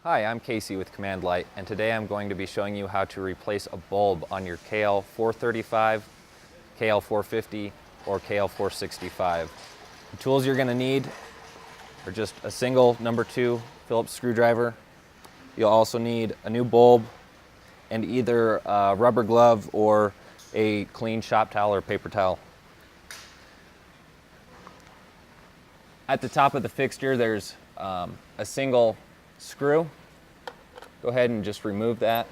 Hi, I'm Casey with Command Light, and today I'm going to be showing you how to replace a bulb on your KL435, KL450, or KL465. The tools you're going to need are just a single number 2 Phillips screwdriver. You'll also need a new bulb and either a rubber glove or a clean shop towel or paper towel. At the top of the fixture there's a single screw. Go ahead and just remove that.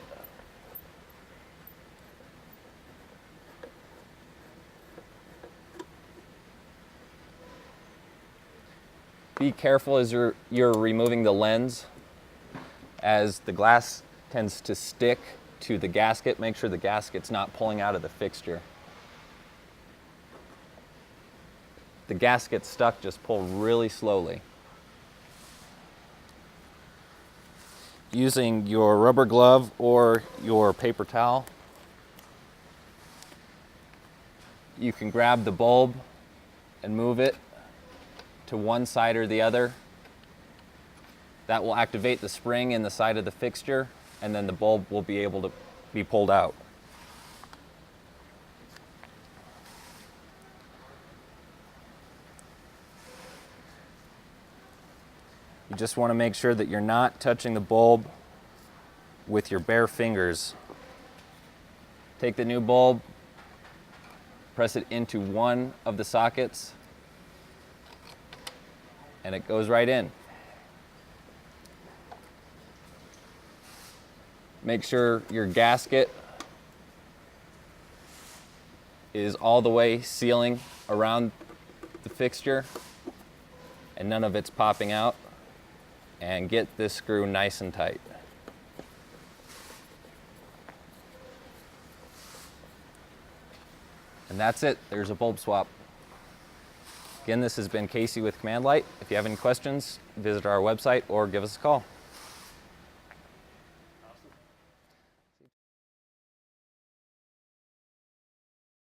Be careful as you're removing the lens, as the glass tends to stick to the gasket. Make sure the gasket's not pulling out of the fixture. The gasket's stuck, just pull really slowly. Using your rubber glove or your paper towel, you can grab the bulb and move it to one side or the other. That will activate the spring in the side of the fixture, and then the bulb will be able to be pulled out. You just want to make sure that you're not touching the bulb with your bare fingers. Take the new bulb, press it into one of the sockets, and it goes right in. Make sure your gasket is all the way sealing around the fixture and none of it's popping out. And get this screw nice and tight. And that's it. There's a bulb swap. Again, this has been Casey with Command Light. If you have any questions, visit our website or give us a call.